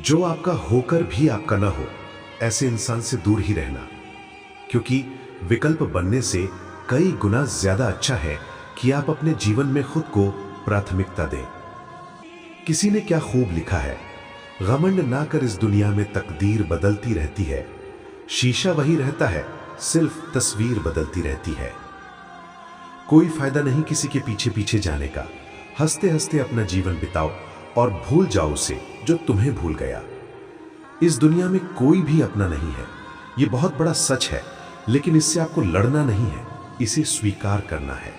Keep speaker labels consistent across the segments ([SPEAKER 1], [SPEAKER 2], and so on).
[SPEAKER 1] जो आपका होकर भी आपका ना हो, ऐसे इंसान से दूर ही रहना, क्योंकि विकल्प बनने से कई गुना ज्यादा अच्छा है कि आप अपने जीवन में खुद को प्राथमिकता दें। किसी ने क्या खूब लिखा है, घमंड ना कर इस दुनिया में तकदीर बदलती रहती है, शीशा वही रहता है, सिर्फ तस्वीर बदलती रहती है। कोई फायदा नहीं किसी के पीछे पीछे जाने का। हंसते हंसते अपना जीवन बिताओ और भूल जाओ उसे जो तुम्हें भूल गया। इस दुनिया में कोई भी अपना नहीं है, यह बहुत बड़ा सच है, लेकिन इससे आपको लड़ना नहीं है, इसे स्वीकार करना है।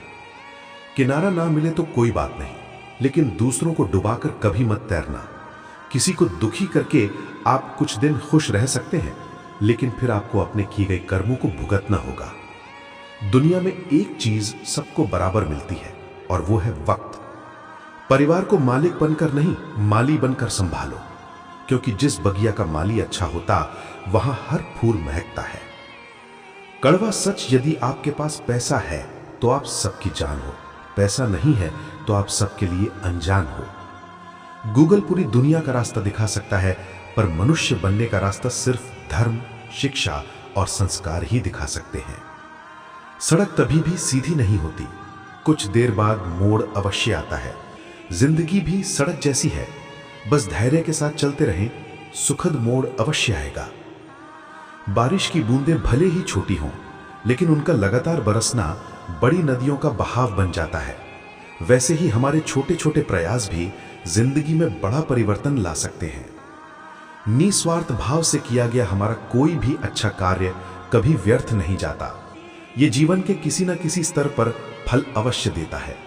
[SPEAKER 1] किनारा ना मिले तो कोई बात नहीं, लेकिन दूसरों को डुबाकर कभी मत तैरना। किसी को दुखी करके आप कुछ दिन खुश रह सकते हैं, लेकिन फिर आपको अपने किए गए कर्मों को भुगतना होगा। दुनिया में एक चीज सबको बराबर मिलती है और वो है वक्त। परिवार को मालिक बनकर नहीं, माली बनकर संभालो, क्योंकि जिस बगिया का माली अच्छा होता वहां हर फूल महकता है। कड़वा सच, यदि आपके पास पैसा है तो आप सबकी जान हो, पैसा नहीं है तो आप सबके लिए अनजान हो। गूगल पूरी दुनिया का रास्ता दिखा सकता है, पर मनुष्य बनने का रास्ता सिर्फ धर्म, शिक्षा और संस्कार ही दिखा सकते हैं। सड़क तभी भी सीधी नहीं होती, कुछ देर बाद मोड़ अवश्य आता है। जिंदगी भी सड़क जैसी है, बस धैर्य के साथ चलते रहें, सुखद मोड़ अवश्य आएगा। बारिश की बूंदें भले ही छोटी हों, लेकिन उनका लगातार बरसना बड़ी नदियों का बहाव बन जाता है। वैसे ही हमारे छोटे छोटे प्रयास भी जिंदगी में बड़ा परिवर्तन ला सकते हैं। निस्वार्थ भाव से किया गया हमारा कोई भी अच्छा कार्य कभी व्यर्थ नहीं जाता। ये जीवन के किसी न किसी स्तर पर फल अवश्य देता है।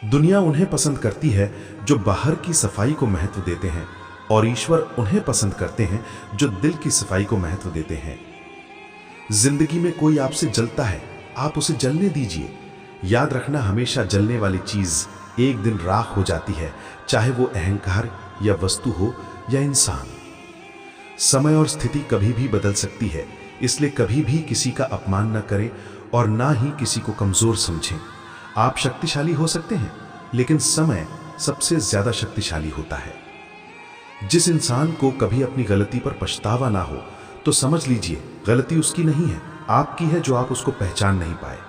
[SPEAKER 1] दुनिया उन्हें पसंद करती है जो बाहर की सफाई को महत्व देते हैं, और ईश्वर उन्हें पसंद करते हैं जो दिल की सफाई को महत्व देते हैं। जिंदगी में कोई आपसे जलता है, आप उसे जलने दीजिए। याद रखना, हमेशा जलने वाली चीज एक दिन राख हो जाती है, चाहे वो अहंकार या वस्तु हो या इंसान। समय और स्थिति कभी भी बदल सकती है, इसलिए कभी भी किसी का अपमान न करें और ना ही किसी को कमजोर समझें। आप शक्तिशाली हो सकते हैं, लेकिन समय सबसे ज्यादा शक्तिशाली होता है। जिस इंसान को कभी अपनी गलती पर पछतावा ना हो, तो समझ लीजिए गलती उसकी नहीं है, आपकी है जो आप उसको पहचान नहीं पाए।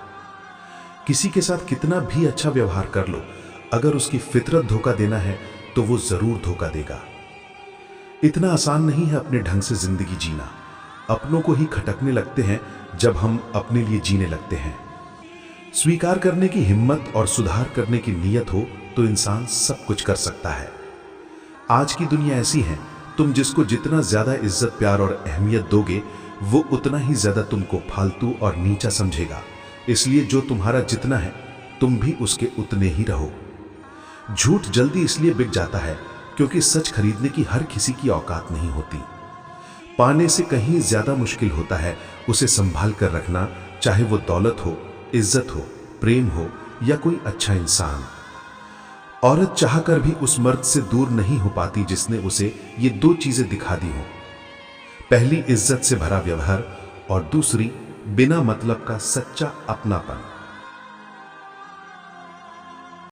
[SPEAKER 1] किसी के साथ कितना भी अच्छा व्यवहार कर लो, अगर उसकी फितरत धोखा देना है तो वो जरूर धोखा देगा। इतना आसान नहीं है अपने ढंग से जिंदगी जीना। अपनों को ही खटकने लगते हैं जब हम अपने लिए जीने लगते हैं। स्वीकार करने की हिम्मत और सुधार करने की नीयत हो तो इंसान सब कुछ कर सकता है। आज की दुनिया ऐसी है, तुम जिसको जितना ज्यादा इज्जत, प्यार और अहमियत दोगे, वो उतना ही ज्यादा तुमको फालतू और नीचा समझेगा। इसलिए जो तुम्हारा जितना है, तुम भी उसके उतने ही रहो। झूठ जल्दी इसलिए बिक जाता है क्योंकि सच खरीदने की हर किसी की औकात नहीं होती। पाने से कहीं ज्यादा मुश्किल होता है उसे संभाल कर रखना, चाहे वो दौलत हो, इज्जत हो, प्रेम हो या कोई अच्छा इंसान। औरत चाहकर भी उस मर्द से दूर नहीं हो पाती जिसने उसे ये दो चीजें दिखा दी हो। पहली, इज्जत से भरा व्यवहार, और दूसरी, बिना मतलब का सच्चा अपनापन।